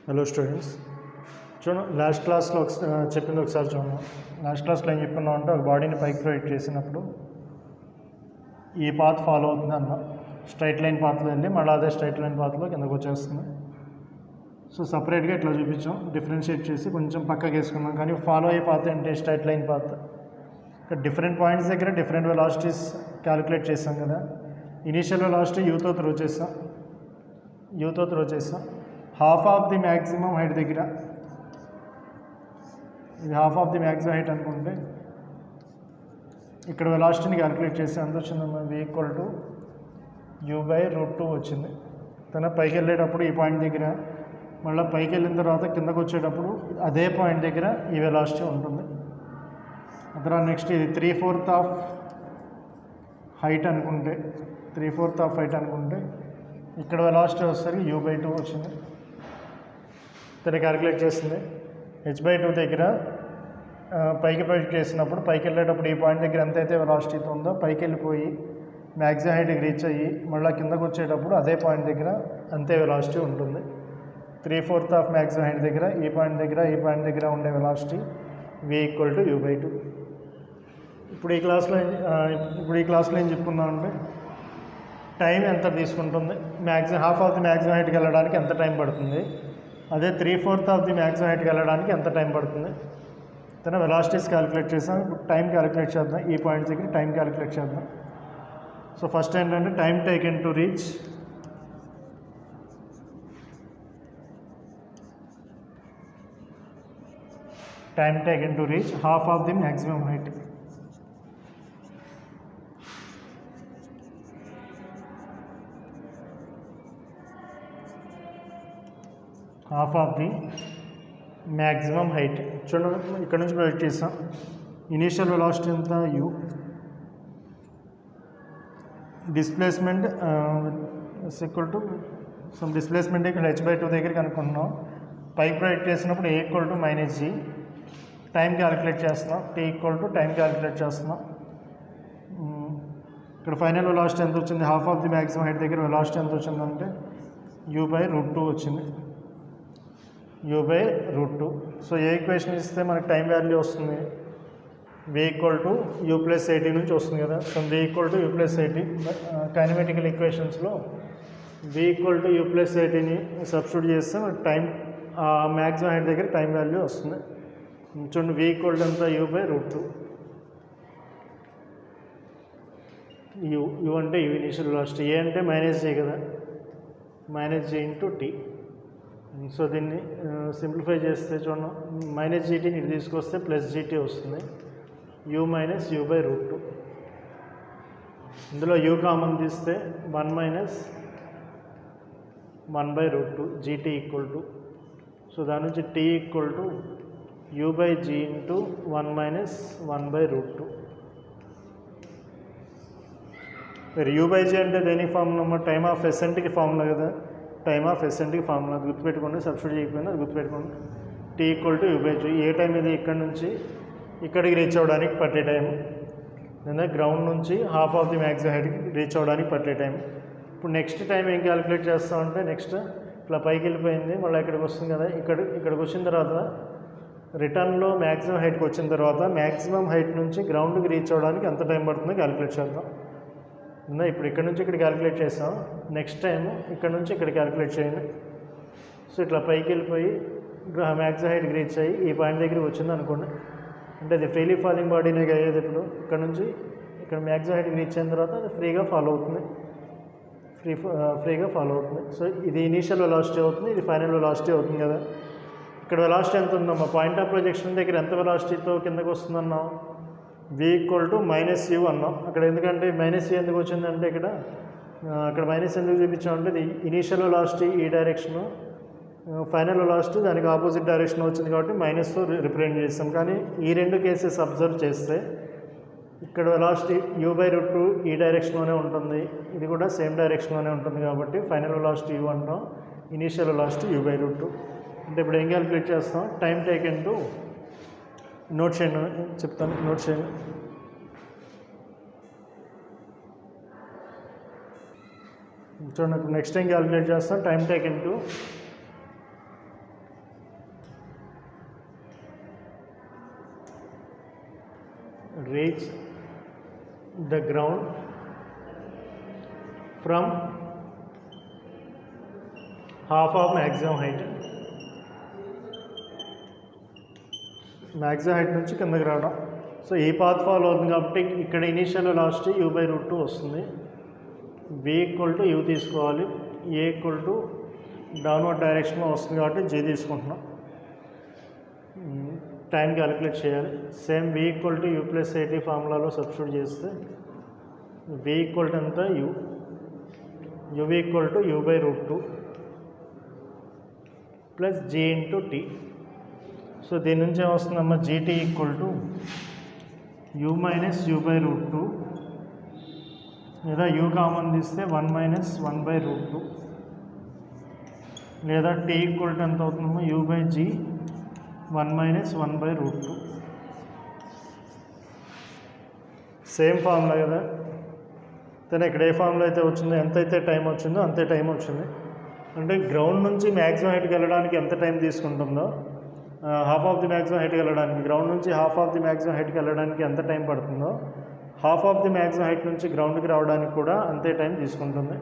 Hello students, చూడండి last క్లాస్లో చెప్పింది ఒకసారి చూడండి. లాస్ట్ క్లాస్లో ఏం చెప్పుకున్నాం అంటే ఒక బాడీని పైకి ప్రొజెక్ట్ చేసినప్పుడు ఈ పాత్ ఫాలో అవుతుంది అన్న స్ట్రైట్ లైన్ పాత్లో వెళ్ళి మళ్ళీ అదే స్ట్రైట్ లైన్ పాత్లో కిందకు వచ్చేస్తుంది. సో సపరేట్గా ఇట్లా చూపించాం, డిఫరెన్షియేట్ చేసి కొంచెం పక్కకి వేసుకున్నాం. కానీ ఫాలో అయ్యే పాత్ ఏంటి? Straight line path. ఇక్కడ డిఫరెంట్ పాయింట్స్ దగ్గర డిఫరెంట్ వెలాసిటీస్ క్యాలిక్యులేట్ చేసాం కదా. ఇనీషియల్ వెలాసిటీ యూతో త్రో చేసాం. Half of the maximum height దగ్గర, ఇది half of the maximum height అనుకుంటే ఇక్కడ వెలాసిటీని క్యాలిక్యులేట్ చేసి ఎంత వచ్చిందమ్మా? v ఈక్వల్ టు u/√2 వచ్చింది. తన పైకి వెళ్ళేటప్పుడు ఈ పాయింట్ దగ్గర, మళ్ళీ పైకి వెళ్ళిన తర్వాత కిందకు వచ్చేటప్పుడు అదే పాయింట్ దగ్గర ఈ వెలాసిటీ ఉంటుంది. ఆ తర్వాత నెక్స్ట్ ఇది 3/4 ఆఫ్ హైట్ అనుకుంటే, ఇక్కడ వెలాసిటీ వచ్చేసరికి u/2 వచ్చింది. తను క్యాలిక్యులేట్ చేసింది. h/2 దగ్గర పైకి ప్రొజెక్ట్ చేసినప్పుడు పైకి వెళ్ళేటప్పుడు ఈ పాయింట్ దగ్గర ఎంతైతే వెలాసిటీతో ఉందో పైకి వెళ్ళిపోయి మ్యాక్సిమం హైట్కి రీచ్ అయ్యి మళ్ళీ కిందకు వచ్చేటప్పుడు అదే పాయింట్ దగ్గర అంతే వెలాసిటీ ఉంటుంది. 3/4 ఆఫ్ మ్యాక్సిమం హైట్ దగ్గర ఈ పాయింట్ దగ్గర ఉండే velocity v equal to u/2. ఇప్పుడు ఈ క్లాస్లో ఏం చెప్పుకుందామంటే టైం ఎంత తీసుకుంటుంది, హాఫ్ ఆఫ్ ది మ్యాక్సిమం హైట్కి వెళ్ళడానికి ఎంత టైం పడుతుంది, అదే 3/4 ఆఫ్ ది మ్యాక్సిమం హైట్కి వెళ్ళడానికి ఎంత టైం పడుతుంది. తన వెలాసిటీస్ క్యాలిక్యులేట్ చేసాం. ఇప్పుడు టైం క్యాలిక్యులేట్ చేద్దాం. ఈ పాయింట్స్ దగ్గర టైం క్యాలిక్యులేట్ చేద్దాం. సో ఫస్ట్ ఏంటంటే time taken to reach half of the maximum height. Half of the maximum height. చూడండి, ఇక్కడ నుంచి ప్రొజెక్ట్ చేస్తాం. ఇనీషియల్ వెలాసిటీ ఎంత? u. Displacement equal to some displacement ఇక్కడ h/2 దగ్గర కనుక్కున్నాం. పైకి ప్రొజెక్ట్ చేసినప్పుడు a equal to -g. Time calculate చేస్తున్నాం. t equal to time calculate చేస్తున్నాం. ఇక్కడ ఫైనల్ వెలాసిటీ ఎంత వచ్చింది? Half of the maximum height దగ్గర వెలాసిటీ ఎంత వచ్చిందంటే u/√2 వచ్చింది. u/√2. సో ఏ ఈక్వేషన్ ఇస్తే మనకి టైం వాల్యూ వస్తుంది? v ఈక్వల్ టు u+at నుంచి వస్తుంది కదా. So v equal to u+at. Kinematical ఈక్వేషన్స్లో v ఈక్వల్ టు u+atని సబ్స్టిట్యూట్ చేస్తే మనకి టైం మ్యాక్సిమం హైట్ దగ్గర టైం వాల్యూ వస్తుంది. చూడండి, v ఈక్వల్ టు ఎంత? u/√2. u అంటే u ఇనిషియల్ వెలాసిటీ, a అంటే -g కదా, -g ఇంటూ t. సో దీన్ని సింప్లిఫై చేస్తే చూడండి, -gt ఇటు తీసుకొస్తే +gt వస్తుంది. u - u/√2. ఇందులో u కామన్ తీస్తే 1 - 1/√2 gt ఈక్వల్ టు, సో దాని నుంచి t equal to u/g into 1 - 1/√2. మరి u/g అంటే దేనికి ఫార్ములా? టైమ్ ఆఫ్ ఎసెంట్కి ఫార్ములా కదా. టైమ్ ఆఫ్ ఎసెంట్కి ఫార్ములా గుర్తుపెట్టుకోండి, సబ్స్టిట్యూట్ చేయకపోయినా అది గుర్తుపెట్టుకోండి. t equal to u/g. A time ఇది? ఇక్కడ నుంచి ఇక్కడికి రీచ్ అవ్వడానికి పట్టే టైం, లేదా గ్రౌండ్ నుంచి హాఫ్ ఆఫ్ ది మ్యాక్సిమం హైట్కి రీచ్ అవ్వడానికి పట్టే టైం. ఇప్పుడు నెక్స్ట్ టైం ఏం క్యాలిక్యులేట్ చేస్తామంటే, నెక్స్ట్ ఇట్లా పైకి వెళ్ళిపోయింది, మళ్ళీ ఇక్కడికి వస్తుంది కదా. ఇక్కడికి వచ్చిన తర్వాత రిటర్న్లో మ్యాక్సిమం హైట్కి వచ్చిన తర్వాత మ్యాక్సిమం హైట్ నుంచి గ్రౌండ్కి రీచ్ అవ్వడానికి ఎంత టైం పడుతుందో క్యాలిక్యులేట్ చేద్దాం. ఇప్పుడు ఇక్కడ నుంచి ఇక్కడ క్యాలిక్యులేట్ చేస్తాం. నెక్స్ట్ టైం ఇక్కడ నుంచి ఇక్కడ క్యాలిక్యులేట్ చేయండి. సో ఇట్లా పైకి వెళ్ళిపోయి మ్యాక్సిమం హైట్కి రీచ్ అయ్యి ఈ పాయింట్ దగ్గరికి వచ్చింది అనుకోండి. అంటే అది ఫ్రీలీ ఫాలింగ్ బాడీనే అయ్యేది. ఇప్పుడు ఇక్కడ నుంచి ఇక్కడ మ్యాక్సిమం హైట్కి రీచ్ అయిన తర్వాత అది ఫ్రీగా ఫాలో అవుతుంది. సో ఇది ఇనీషియల్ వెలాసిటీ అవుతుంది, ఇది ఫైనల్ వెలాసిటీ అవుతుంది కదా. ఇక్కడ వెలాసిటీ ఎంత ఉందమ్మా? పాయింట్ ఆఫ్ ప్రొజెక్షన్ దగ్గర ఎంత వెలాసిటీతో కిందకు వస్తుందన్నాం? v ఈక్వల్ టు -u అన్నాం. అక్కడ ఎందుకంటే -u ఎందుకు వచ్చిందంటే అక్కడ మైనస్ ఎందుకు చూపించామంటే ఇది ఇనీషియల్ వెలాసిటీ ఈ డైరెక్షను, ఫైనల్ వెలాసిటీ దానికి ఆపోజిట్ డైరెక్షన్ వచ్చింది కాబట్టి మైనస్తో రిప్రజెంట్ చేస్తాం. కానీ ఈ రెండు కేసెస్ అబ్జర్వ్ చేస్తే ఇక్కడ వెలాసిటీ u/√2 ఈ డైరెక్షన్లోనే ఉంటుంది, ఇది కూడా సేమ్ డైరెక్షన్లోనే ఉంటుంది కాబట్టి ఫైనల్ వెలాసిటీ u అంటాం, ఇనీషియల్ వెలాసిటీ u/√2. అంటే ఇప్పుడు ఏం క్యాలిక్యులేట్ చేస్తాం? టైం టేకెన్ టు నోట్ చేయండి, చెప్తాను, నోట్ చేయండి. చూడండి, ఇప్పుడు నెక్స్ట్ టైం క్యాలిక్యులేట్ చేస్తాం. Time taken to reach the ground from half of maximum height. Maximum height నుంచి కిందకి రావడం. సో ఈ పాత్ ఫాలో అవుతుంది కాబట్టి ఇక్కడ ఇనీషియల్ వెలాసిటీ u/√2 వస్తుంది. v = u తీసుకోవాలి. a = డౌన్వర్డ్ డైరెక్షన్లో వస్తుంది కాబట్టి g తీసుకుంటున్నాం. టైం క్యాలిక్యులేట్ చేయాలి. సేమ్ v = u + at ఫార్ములాలో సబ్స్టిట్యూట్ చేస్తే v = ఎంత u, uv = u/√2 plus g × t. So దీని నుంచి ఏమొస్తుందమ్మా, gt = u - u/√2 లేదా u కామన్ తీస్తే 1 - 1/√2 లేదా t = ఎంత అవుతుందమ్మా, u/g 1 - 1/√2. సేమ్ ఫార్ములా కదా. కానీ ఇక్కడ ఏ ఫార్ములా అయితే వచ్చిందో, ఎంతైతే టైం వచ్చిందో అంతే టైం వచ్చింది. అంటే గ్రౌండ్ నుంచి మ్యాక్సిమం హైట్కి వెళ్ళడానికి ఎంత టైం తీసుకుంటుందో, హాఫ్ ఆఫ్ ది మ్యాక్సిమం హైట్కి వెళ్ళడానికి, గ్రౌండ్ నుంచి హాఫ్ ఆఫ్ ది మ్యాక్సిమం హైట్కి వెళ్ళడానికి ఎంత టైం పడుతుందో, half of the maximum height నుంచి గ్రౌండ్కి రావడానికి కూడా అంతే టైం తీసుకుంటుంది.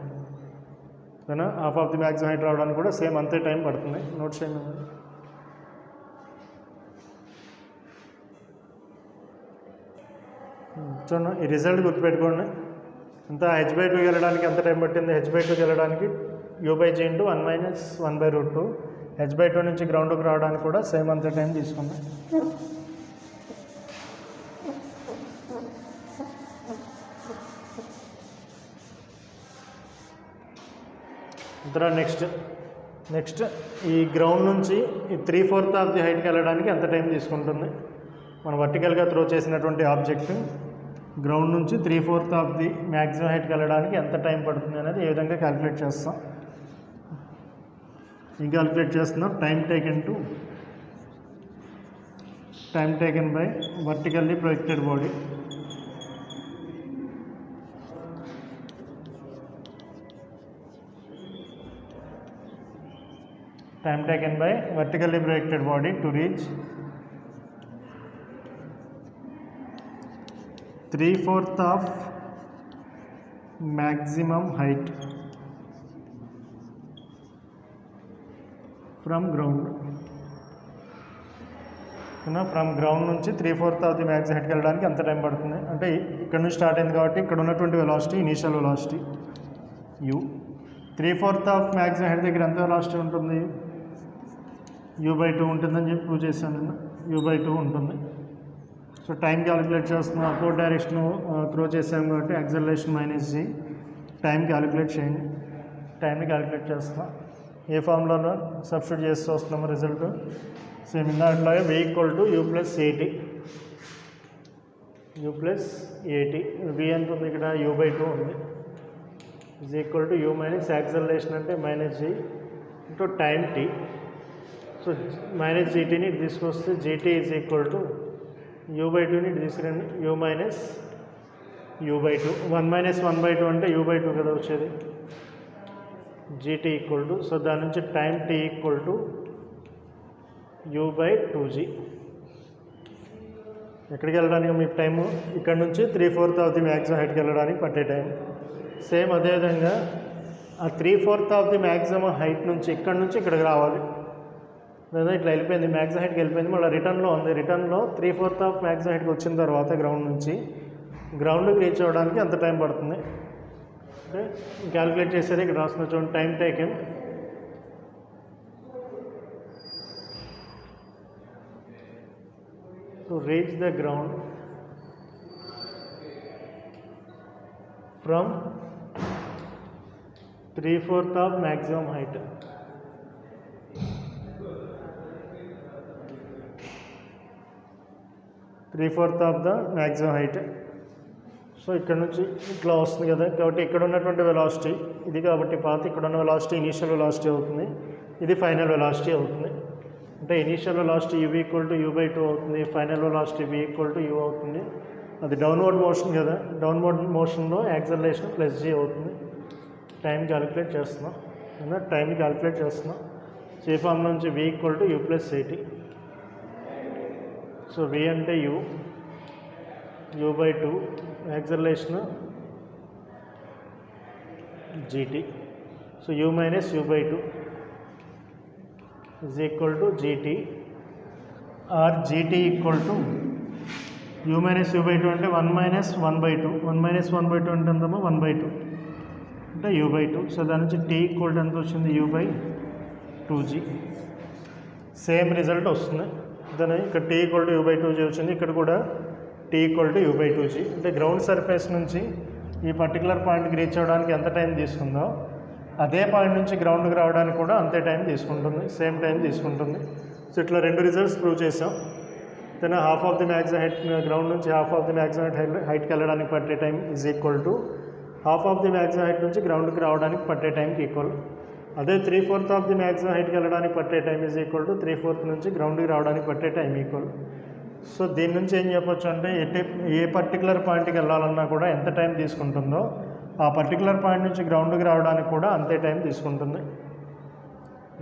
ఓకేనా? Half of the maximum height రావడానికి కూడా సేమ్ అంతే టైం పడుతుంది. నోట్ చేయండి. చూడండి, ఈ రిజల్ట్ గుర్తుపెట్టుకోండి. అంత h/2 వెళ్ళడానికి ఎంత టైం పట్టింది, h/2 వెళ్ళడానికి u/g × 1 - 1/√2. h/2 నుంచి గ్రౌండ్కి రావడానికి కూడా సేమ్ అంత టైం తీసుకుంది. నెక్స్ట్ ఈ గ్రౌండ్ నుంచి ఈ 3/4 ఆఫ్ ది హైట్కి వెళ్ళడానికి ఎంత టైం తీసుకుంటుంది. మనం వర్టికల్గా త్రో చేసినటువంటి ఆబ్జెక్ట్ గ్రౌండ్ నుంచి 3/4 ఆఫ్ ది మ్యాక్సిమం హైట్కి వెళ్ళడానికి ఎంత టైం పడుతుంది అనేది ఏ విధంగా క్యాలిక్యులేట్ చేస్తాం. ఇంకా క్యాలిక్యులేట్ చేస్తున్నాం. Time taken by vertically projected body. Time taken by vertically projected body to reach 3/4 of maximum height from ground. From ground నుంచి 3/4 ఆఫ్ ది మ్యాక్సిమం హైట్కి వెళ్ళడానికి ఎంత టైం పడుతుంది అంటే, ఇక్కడ నుంచి స్టార్ట్ అయింది కాబట్టి ఇక్కడ ఉన్నటువంటి velocity initial velocity u. 3/4 of maximum height దగ్గర ఎంత వెలాసిటీ ఉంటుంది, u/2 ఉంటుందని చెప్పి ప్రూవ్ చేశాను నేను. u/2 ఉంటుంది. సో టైం క్యాలిక్యులేట్ చేస్తున్నాం. అప్వర్డ్ డైరెక్షన్ త్రో చేసాం కాబట్టి యాక్సలరేషన్ -g. టైం క్యాలిక్యులేట్ చేయండి. టైంని క్యాలిక్యులేట్ చేస్తున్నాం. ఏ ఫార్ములాలో సబ్స్టిట్యూట్ చేస్తూ వస్తున్నాము రిజల్ట్. సేమ్ ఇందాట్లాగే v = u + at. v ఎంత ఉంది ఇక్కడ, u/2 ఉంది. u - యాక్సలరేషన్ అంటే -g × time t. So -gt ని తీసుకొస్తే gt u/2ని తీసుకురండి, u - u/2. 1 - 1/2 అంటే u/2 కదా వచ్చేది. gt సో దాని నుంచి టైం t u/2g. ఎక్కడికి వెళ్ళడానికి మీ టైము, ఇక్కడ నుంచి 3/4 ఆఫ్ ది మ్యాక్సిమం హైట్కి వెళ్ళడానికి పట్టే టైం. సేమ్ అదేవిధంగా ఆ 3/4 ఆఫ్ ది మ్యాక్సిమం హైట్ నుంచి ఇక్కడ నుంచి ఇక్కడికి రావాలి. లేదా ఇట్లా వెళ్ళిపోయింది, మ్యాక్సిమం హైట్కి వెళ్ళిపోయింది, మళ్ళీ రిటర్న్లో ఉంది. రిటర్న్లో 3/4 ఆఫ్ మ్యాక్సిమం హైట్కి వచ్చిన తర్వాత గ్రౌండ్ నుంచి గ్రౌండ్కి రీచ్ అవ్వడానికి ఎంత టైం పడుతుంది అంటే క్యాలిక్యులేట్ చేసేది ఇక్కడ రాస్తున్నా చూడండి. Time taken to reach the ground from 3/4 of maximum height. Three-fourth of the maximum height. So ఇక్కడ నుంచి ఇట్లా వస్తుంది కదా, కాబట్టి ఇక్కడ ఉన్నటువంటి వెలాసిటీ ఇది, కాబట్టి పాత ఇక్కడ ఉన్న వెలాసిటీ ఇనీషియల్ వెలాసిటీ అవుతుంది, ఇది ఫైనల్ వెలాసిటీ అవుతుంది. అంటే ఇనీషియల్ వెలాసిటీ u = u/2 అవుతుంది, ఫైనల్ వెలాసిటీ v = u అవుతుంది. అది డౌన్వర్డ్ మోషన్ కదా, డౌన్వర్డ్ మోషన్లో యాక్సలరేషన్ +g అవుతుంది. టైం క్యాలిక్యులేట్ చేస్తున్నాం, టైం క్యాలిక్యులేట్ చేస్తున్నాం. సో ఈ ఫామ్ నుంచి v = u + at. So v అంటే u, u/2 acceleration gt. So u minus u/2 is equal to gt or gt equal to u minus u/2 అంటే 1 minus 1/2. 1 minus 1/2 అంటే ఎంతమో 1/2 అంటే u/2. So దాని నుంచి t equal to ఎంత వచ్చింది u/2g. Same result వస్తుంది. దాని ఇక్కడ t ఈక్వల్ టు u/2g వచ్చింది, ఇక్కడ కూడా t ఈక్వల్ టు u/2g. అంటే గ్రౌండ్ సర్ఫేస్ నుంచి ఈ పర్టికులర్ పాయింట్కి రీచ్ అవ్వడానికి ఎంత టైం తీసుకుందో అదే పాయింట్ నుంచి గ్రౌండ్కి రావడానికి కూడా అంతే టైం తీసుకుంటుంది, సేమ్ టైం తీసుకుంటుంది. సో ఇట్లా రెండు రిజల్ట్స్ ప్రూవ్ చేసాం. Then half of the maximum height, ground నుంచి హాఫ్ ఆఫ్ ది మ్యాక్సిమం హైట్కి వెళ్ళడానికి పట్టే time is equal to half of the maximum height నుంచి గ్రౌండ్కి రావడానికి పట్టే టైంకి ఈక్వల్. అదే 3/4 ఆఫ్ ది మ్యాక్సిమం హైట్కి వెళ్ళడానికి పట్టే టైం ఈజ్ ఈక్వల్ టు 3/4 నుంచి గ్రౌండ్కి రావడానికి పట్టే టైం ఈక్వల్. సో దీని నుంచి ఏం చెప్పొచ్చు అంటే ఏ పర్టికులర్ పాయింట్కి వెళ్ళాలన్నా కూడా ఎంత టైం తీసుకుంటుందో ఆ పర్టికులర్ పాయింట్ నుంచి గ్రౌండ్కి రావడానికి కూడా అంతే టైం తీసుకుంటుంది.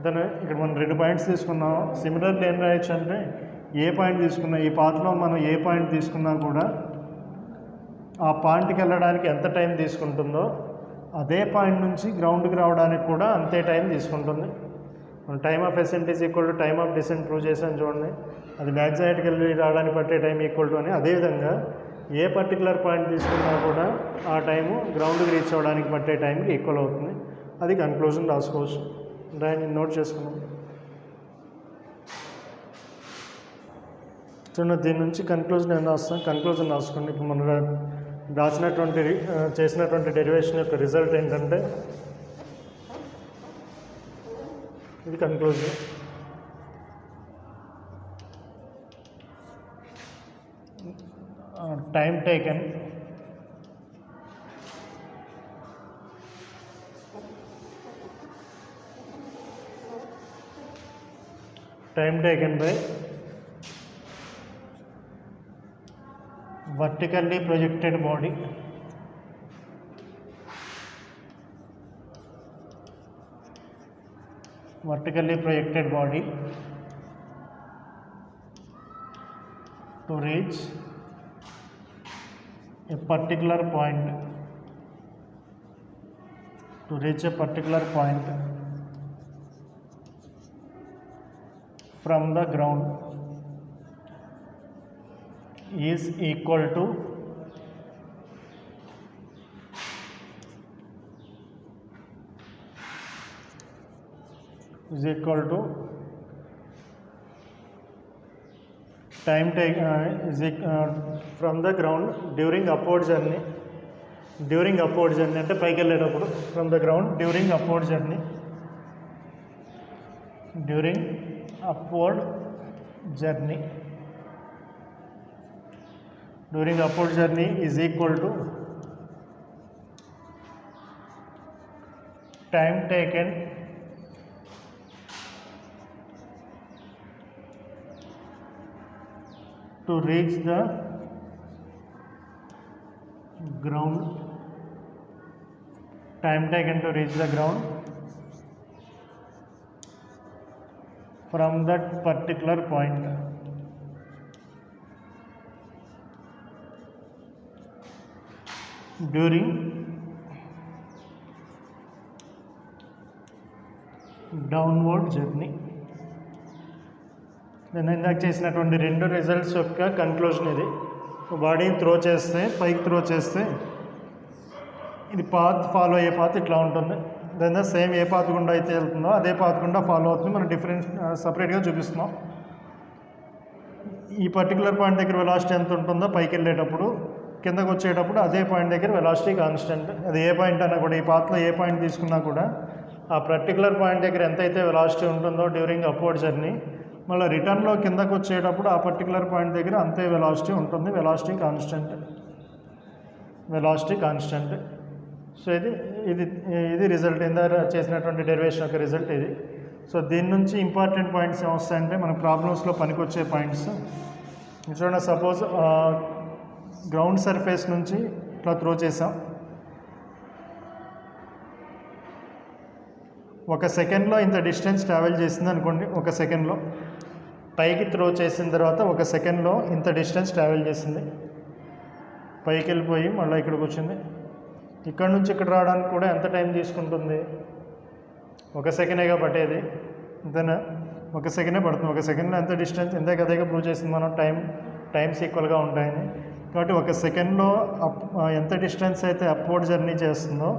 దాని ఇక్కడ మనం 2 పాయింట్స్ తీసుకున్నాం. సిమిలర్లీ ఏం రాయొచ్చు అంటే ఏ పాయింట్ తీసుకున్నా, ఈ పాత్లో మనం ఏ పాయింట్ తీసుకున్నా కూడా ఆ పాయింట్కి వెళ్ళడానికి ఎంత టైం తీసుకుంటుందో అదే పాయింట్ నుంచి గ్రౌండ్కి రావడానికి కూడా అంతే టైం తీసుకుంటుంది. మనం time of ascent is equal to time of descent prove చేసాను చూడండి. అది మ్యాక్సిమం హైట్కి వెళ్ళి రావడానికి పట్టే టైం ఈక్వల్ టు అని. అదేవిధంగా ఏ పర్టికులర్ పాయింట్ తీసుకున్నా కూడా ఆ టైము గ్రౌండ్కి రీచ్ అవ్వడానికి పట్టే టైంకి ఈక్వల్ అవుతుంది. అది కన్క్లూజన్ రాసుకోవచ్చు. దాన్ని నోట్ చేసుకున్నాం. చూడండి, దీని నుంచి కన్క్లూజన్ ఏం రాస్తాం, కన్క్లూజన్ రాసుకోండి. ఇప్పుడు మనం చేసినటువంటి డెరివేషన్ యొక్క రిజల్ట్ ఏంటంటే ఇది conclusion. Time taken by vertically projected body to reach a particular point from the ground is equal to time take from the ground during upward journey అంటే పైకి వెళ్ళేటప్పుడు from the ground during upward journey is equal to time taken to reach the ground from that particular point. During downward journey. నేను ఇందాక చేసినటువంటి 2 results యొక్క conclusion ఇది. బాడీని పైకి త్రో చేస్తే ఇది పాత్ ఫాలో అయ్యే పాత్ ఇట్లా ఉంటుంది. దాని సేమ్ ఏ పాత్ గుండా అయితే వెళ్తుందో అదే పాత్ గుండా ఫాలో అవుతుంది. మనం డిఫరెన్స్ సపరేట్గా చూపిస్తున్నాం. ఈ పర్టికులర్ పాయింట్ దగ్గర వెలాసిటీ ఎంత ఉంటుందో పైకి వెళ్ళేటప్పుడు, కిందకు వచ్చేటప్పుడు అదే పాయింట్ దగ్గర వెలాసిటీ కాన్స్టెంట్. అది ఏ పాయింట్ అన్నా కూడా, ఈ పాత్లో ఏ పాయింట్ తీసుకున్నా కూడా ఆ పర్టికులర్ పాయింట్ దగ్గర ఎంతైతే వెలాసిటీ ఉంటుందో డ్యూరింగ్ అప్వర్డ్ జర్నీ, మళ్ళీ రిటర్న్లో కిందకు వచ్చేటప్పుడు ఆ పర్టికులర్ పాయింట్ దగ్గర అంతే వెలాసిటీ ఉంటుంది. Velocity constant. సో ఇది రిజల్ట్ ఇందాక చేసినటువంటి డెరివేషన్ యొక్క రిజల్ట్ ఇది. సో దీని నుంచి ఇంపార్టెంట్ పాయింట్స్ ఏమొస్తాయంటే మన ప్రాబ్లమ్స్లో పనికొచ్చే పాయింట్స్ చూడండి. సపోజ్ గ్రౌండ్ సర్ఫేస్ నుంచి ఇట్లా త్రో చేసాం. 1 సెకండ్లో ఇంత డిస్టెన్స్ ట్రావెల్ చేసింది అనుకోండి. 1 సెకండ్లో పైకి త్రో చేసిన తర్వాత 1 సెకండ్లో ఇంత డిస్టెన్స్ ట్రావెల్ చేసింది. పైకి వెళ్ళిపోయి మళ్ళీ ఇక్కడికి వచ్చింది. ఇక్కడ నుంచి ఇక్కడ రావడానికి కూడా ఎంత టైం తీసుకుంటుంది? 1 సెకండేగా పట్టేది, అంతేనా? 1 సెకండే పడుతుంది. 1 సెకండ్లో ఎంత డిస్టెన్స్, ఎంత కదేగా ప్రూవ్ చేసింది మనం, టైమ్స్ ఈక్వల్గా ఉంటాయని. కాబట్టి 1 సెకండ్లో ఎంత డిస్టెన్స్ అయితే అప్వర్డ్ జర్నీ చేస్తుందో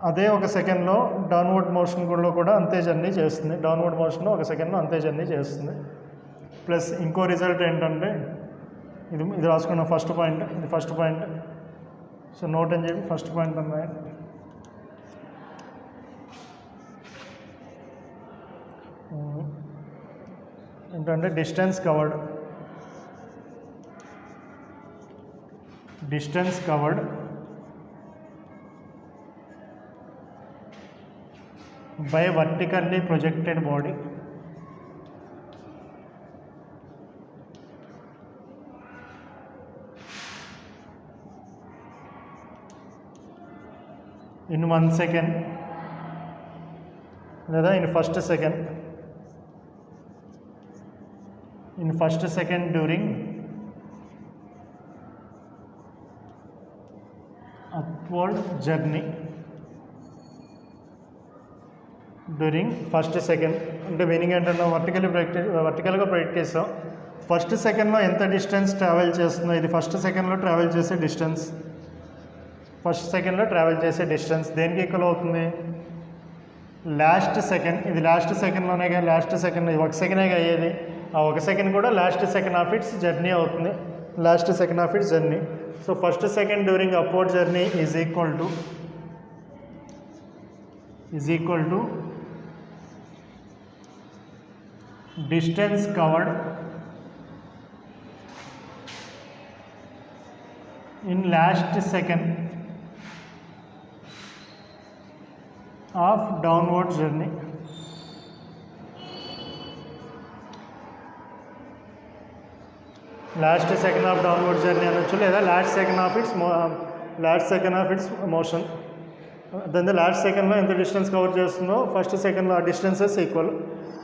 అదే 1 సెకండ్లో డౌన్వర్డ్ మోషన్లో కూడా అంతే జర్నీ చేస్తుంది. డౌన్వర్డ్ మోషన్లో 1 సెకండ్లో అంతే జర్నీ చేస్తుంది. ప్లస్ ఇంకో రిజల్ట్ ఏంటంటే ఇది రాసుకున్న ఫస్ట్ పాయింట్, ఇది ఫస్ట్ పాయింట్. సో నోట్ అని చెప్పి ఫస్ట్ పాయింట్ అన్నాయి. ఏంటంటే distance covered by vertically projected body in 1 second లేదా in first second during upward journey during first second. అంటే మీనింగ్ ఏంటంటే వర్టికల్గా ప్రొజెక్ట్ చేసాం. ఫస్ట్ సెకండ్లో ఎంత డిస్టెన్స్ ట్రావెల్ చేస్తుందో, ఇది ఫస్ట్ సెకండ్లో ట్రావెల్ చేసే డిస్టెన్స్. దేనికి ఈక్వల్ అవుతుంది? Last second. ఇది లాస్ట్ సెకండ్లోనే కదా, లాస్ట్ సెకండ్, ఇది 1 సెకండే అయ్యేది. ఆ 1 సెకండ్ కూడా last second of its journey అవుతుంది. So first second during upward journey is equal to distance covered in last second of downward journey. Last second of downward journey అనొచ్చు, లేదా last second of its motion. దాని last సెకండ్లో ఎంత distance cover చేస్తుందో first సెకండ్లో ఆ distances equal.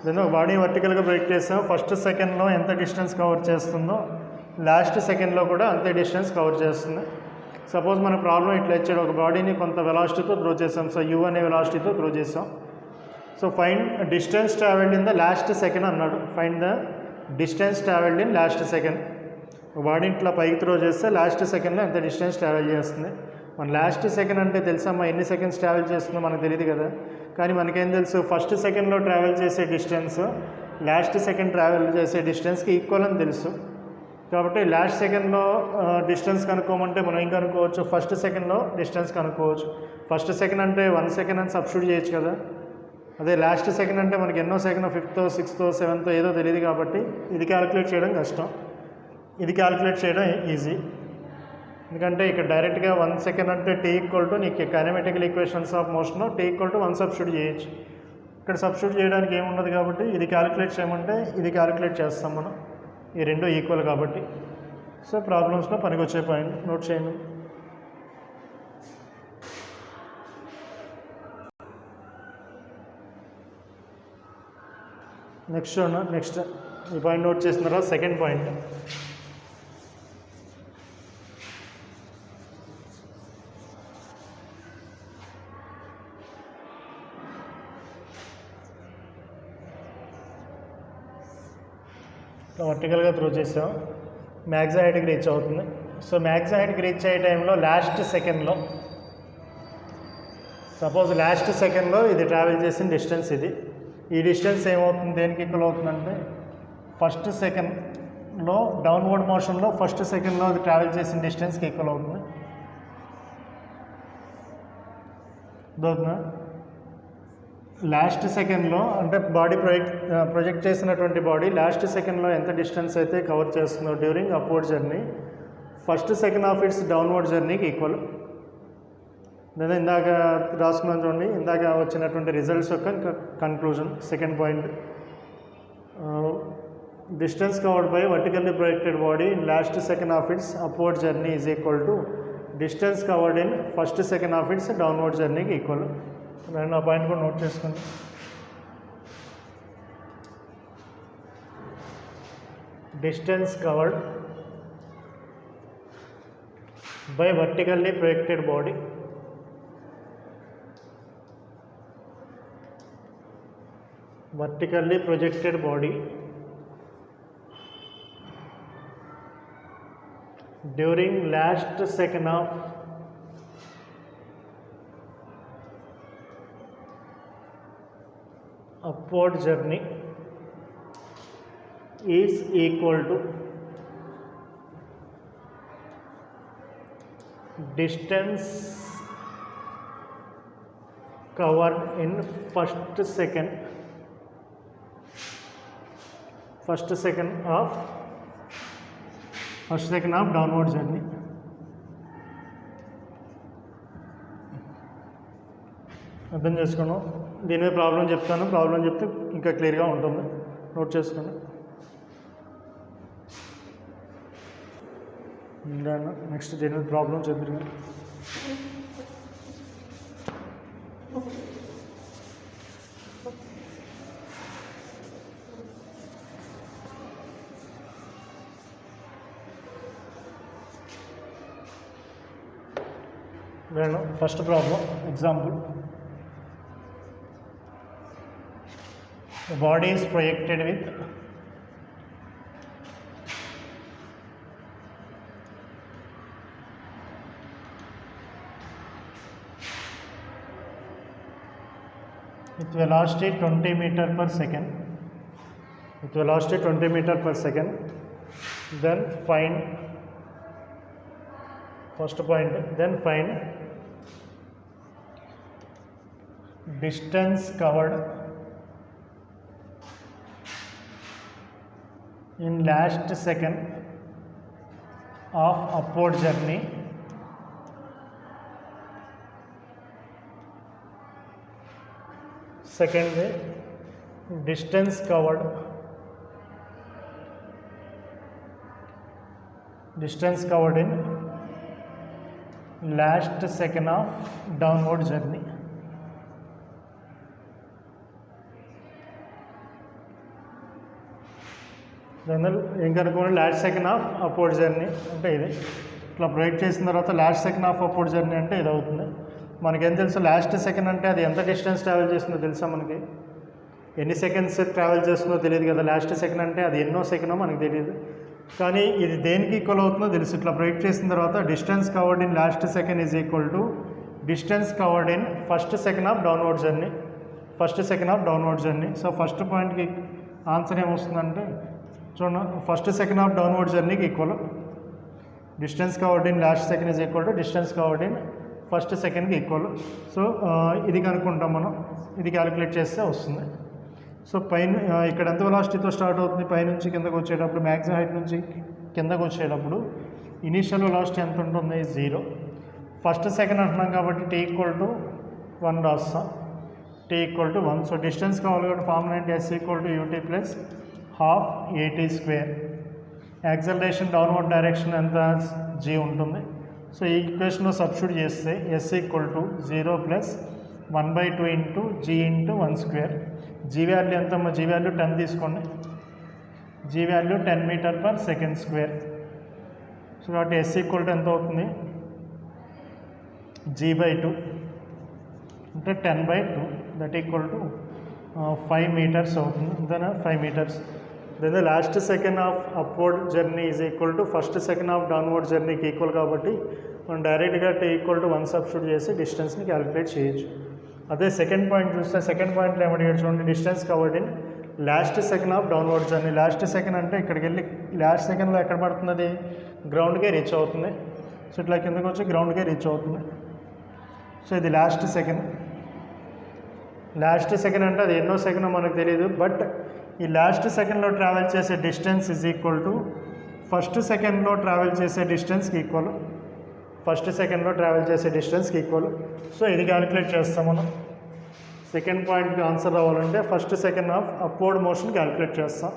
దాన్ని ఒక బాడీ వర్టికల్గా బ్రేక్ చేస్తాం. ఫస్ట్ సెకండ్లో ఎంత డిస్టెన్స్ కవర్ చేస్తుందో లాస్ట్ సెకండ్లో కూడా అంతే డిస్టెన్స్ కవర్ చేస్తుంది. సపోజ్ మన ప్రాబ్లం ఇట్లా ఇచ్చాడు, ఒక బాడీని కొంత వెలాసిటీతో త్రో చేసాం. సో యూ అనే వెలాసిటీతో త్రో చేసాం. So find distance travelled in the last second అన్నాడు. Find the distance travelled in last second. Body ఇట్లా పైకి త్రో చేస్తే లాస్ట్ సెకండ్లో ఎంత డిస్టెన్స్ ట్రావెల్ చేస్తుంది. మన లాస్ట్ సెకండ్ అంటే తెలుసమ్మా, ఎన్ని సెకండ్స్ ట్రావెల్ చేస్తుందో మనకు తెలియదు కదా. కానీ మనకేం తెలుసు, ఫస్ట్ సెకండ్లో ట్రావెల్ చేసే డిస్టెన్స్ లాస్ట్ సెకండ్ ట్రావెల్ చేసే డిస్టెన్స్కి ఈక్వల్ అని తెలుసు. కాబట్టి లాస్ట్ సెకండ్లో డిస్టెన్స్ కనుక్కోమంటే మనం ఏం కనుక్కోవచ్చు, ఫస్ట్ సెకండ్లో డిస్టెన్స్ కనుక్కోవచ్చు. ఫస్ట్ సెకండ్ అంటే 1 సెకండ్ అని సబ్స్టిట్యూట్ చేయొచ్చు కదా. అదే లాస్ట్ సెకండ్ అంటే మనకి ఎన్నో సెకండ్, 5th, 6th, 7th ఏదో తెలియదు కాబట్టి ఇది క్యాలిక్యులేట్ చేయడం కష్టం. ఇది క్యాలిక్యులేట్ చేయడం ఈజీ. ఎందుకంటే ఇక్కడ డైరెక్ట్గా 1 సెకండ్ అంటే T ఈక్వల్ టు నీకు kinematical equations of motion T equal to 1 substitute చేయొచ్చు. ఇక్కడ సబ్స్టిట్యూట్ చేయడానికి ఏముండదు కాబట్టి ఇది క్యాలిక్యులేట్ చేయమంటే ఇది క్యాలిక్యులేట్ చేస్తాం మనం. ఈ రెండు ఈక్వల్ కాబట్టి. సో ప్రాబ్లమ్స్లో పనికొచ్చే పాయింట్ నోట్ చేయండి. నెక్స్ట్ ఈ పాయింట్ నోట్ చేసిన తర్వాత సెకండ్ పాయింట్. వర్టికల్గా త్రో చేసాం, మ్యాక్స్ హైట్కి రీచ్ అవుతుంది. సో మ్యాక్స్ హైట్కి రీచ్ అయ్యే టైంలో లాస్ట్ సెకండ్లో, సపోజ్ లాస్ట్ సెకండ్లో ఇది ట్రావెల్ చేసిన డిస్టెన్స్ ఇది. ఈ డిస్టెన్స్ ఏమవుతుంది, దేనికి ఈక్వల్ అవుతుందంటే ఫస్ట్ సెకండ్లో డౌన్వర్డ్ మోషన్లో ఫస్ట్ సెకండ్లో అది ట్రావెల్ చేసిన డిస్టెన్స్కి ఈక్వల్ అవుతుంది. దొరుకుతుందా? లాస్ట్ సెకండ్లో అంటే బాడీ ప్రొజెక్ట్ చేసినటువంటి బాడీ లాస్ట్ సెకండ్లో ఎంత డిస్టెన్స్ అయితే కవర్ చేస్తుందో during upward journey, first second of its downward జర్నీకి ఈక్వల్. లేదా ఇందాక రాసుకున్నాం చూడండి, ఇందాక వచ్చినటువంటి రిజల్ట్స్ యొక్క conclusion. Second point, distance covered by vertically projected body in last second of its upward journey is equal to distance covered in first second of its downward జర్నీకి equal. నేను ఆ పాయింట్ కూడా నోట్ చేసుకోండి. Distance covered by vertically projected body during last second of upward journey is equal to distance covered in first second of downward journey. అర్థం చేసుకున్నాం. దీని మీద problem చెప్తాను, ప్రాబ్లం చెప్తే ఇంకా క్లియర్గా ఉంటుంది, నోట్ చేసుకోండి. నెక్స్ట్ దీని మీద ప్రాబ్లం చెప్తాను. First problem, example. The body is projected with velocity 20 meter per second. Then find first point. Then find distance covered in last second of upward journey second distance covered in last second of downward journey. ఏం కనుక్కోండి, last second of upward journey అంటే ఇది. ఇట్లా break చేసిన తర్వాత last second of upward journey అంటే ఇది అవుతుంది. మనకేం తెలుసు, లాస్ట్ సెకండ్ అంటే అది ఎంత డిస్టెన్స్ ట్రావెల్ చేస్తుందో తెలుసా? మనకి ఎన్ని సెకండ్స్ ట్రావెల్ చేస్తుందో తెలియదు కదా. లాస్ట్ సెకండ్ అంటే అది ఎన్నో సెకండో మనకు తెలియదు, కానీ ఇది దేనికి ఈక్వల్ అవుతుందో తెలుసు. ఇట్లా బ్రేక్ చేసిన తర్వాత distance covered in last second is equal to distance covered in first second of downward journey. So first పాయింట్కి ఆన్సర్ ఏమొస్తుందంటే చూడండి, ఫస్ట్ సెకండ్ ఆఫ్ డౌన్వర్డ్ జర్నీకి equal. Distance covered in last second is equal to distance covered in first సెకండ్కి equal. So ఇది కనుక్కుంటాం మనం, ఇది calculate చేస్తే వస్తుంది. సో పైన ఇక్కడ ఎంత వెలాసిటీతో స్టార్ట్ అవుతుంది, పైనుంచి కిందకు వచ్చేటప్పుడు మ్యాక్సిమం హైట్ నుంచి కిందకు వచ్చేటప్పుడు ఇనీషియల్ వెలాసిటీ ఎంత ఉంటుంది? 0. ఫస్ట్ సెకండ్ అంటున్నాం కాబట్టి T ఈక్వల్ టు 1 రాస్తాం. T equal to 1. So distance కావాలి కాబట్టి ఫార్ములా ఏంటి? S equal to UT plus ½ AT square. Acceleration downward direction ఎంత? G ఉంటుంది. సో ఈ ఈక్వేషన్లో సబ్స్టిట్యూట్ చేస్తే S equal to 0 plus 1/2 into G into 1 square. G value ఎంతమ్మా? G వాల్యూ 10 తీసుకోండి. G value 10 metre per second square. So కాబట్టి S equal to ఎంత అవుతుంది? G/2 అంటే 10/2 దట్ ఈక్వల్ టు 5 మీటర్స్ అవుతుంది. అంతేనా? 5 metres. Then the last second of upward journey is equal to first second of downward జర్నీకి equal కాబట్టి మనం డైరెక్ట్గా T ఈక్వల్ టు 1 సబ్స్టిట్యూట్ చేసి డిస్టెన్స్ని క్యాలిక్యులేట్ చేయొచ్చు. అదే సెకండ్ పాయింట్ చూస్తే సెకండ్ పాయింట్లో ఏమడిగాడు చూడండి, distance covered in last second of downward journey. Last second అంటే ఇక్కడికి వెళ్ళి లాస్ట్ సెకండ్లో ఎక్కడ పడుతుంది? గ్రౌండ్కే రీచ్ అవుతుంది. సో ఇట్లా కిందకి వచ్చి గ్రౌండ్కే రీచ్ అవుతుంది. సో ఇది లాస్ట్ సెకండ్ అంటే అది ఎన్నో సెకండ్ మనకు తెలియదు, బట్ ఈ లాస్ట్ సెకండ్లో ట్రావెల్ చేసే distance is equal to first సెకండ్లో ట్రావెల్ చేసే డిస్టెన్స్కి ఈక్వల్. సో ఇది క్యాలిక్యులేట్ చేస్తాం మనం. సెకండ్ పాయింట్కి ఆన్సర్ రావాలంటే first second of upward motion calculate చేస్తాం.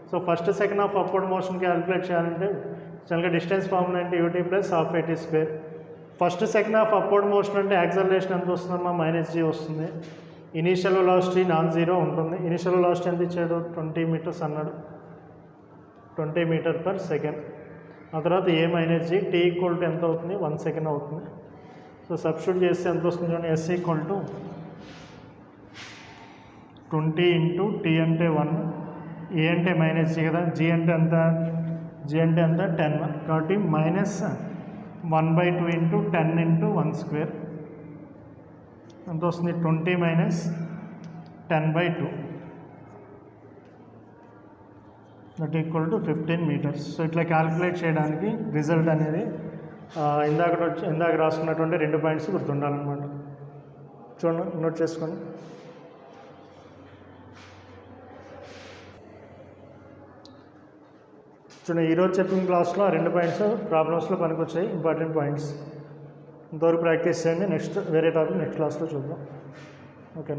So first second of upward motion calculate చేయాలంటే జనరల్గా డిస్టెన్స్ ఫార్ములా అంటే UT plus ½ AT square. First second of upward motion అంటే యాక్సలరేషన్ ఎంత వస్తుందమ్మా? -G వస్తుంది. ఇనీషియల్ వెలాసిటీ నాన్ జీరో ఉంటుంది. ఇనీషియల్ వెలాసిటీ ఎంత ఇచ్చాడు? 20 మీటర్స్ అన్నాడు. 20 మీటర్ పర్ సెకండ్. ఆ తర్వాత A minus G T equal to ఎంత అవుతుంది 1 సెకండ్ అవుతుంది. సో సబ్స్టిట్యూట్ చేస్తే ఎంత వస్తుంది చూడండి, S equal to 20 into T అంటే 1, ఏ అంటే మైనస్ జీ కదా, జీ అంటే ఎంత 10 కాబట్టి మైనస్ 1/2 ఇంటూ 10 ఇంటూ 1 స్క్వేర్ ఎంత వస్తుంది 20 minus 10/2 that equal to 15 metres. So ఇట్లా క్యాలిక్యులేట్ చేయడానికి రిజల్ట్ అనేది ఇందాక రాసుకున్నటువంటి 2 పాయింట్స్ గుర్తుండాలన్నమాట. చూడండి, నోట్ చేసుకోండి. చూడండి, ఈరోజు చెప్పిన క్లాస్లో ఆ 2 పాయింట్స్ ప్రాబ్లమ్స్లో పనికొచ్చాయి, ఇంపార్టెంట్ పాయింట్స్. ఇంతవరకు ప్రాక్టీస్ చేయండి. నెక్స్ట్ వేరే టాపిక్ నెక్స్ట్ క్లాస్లో చూద్దాం. ఓకే.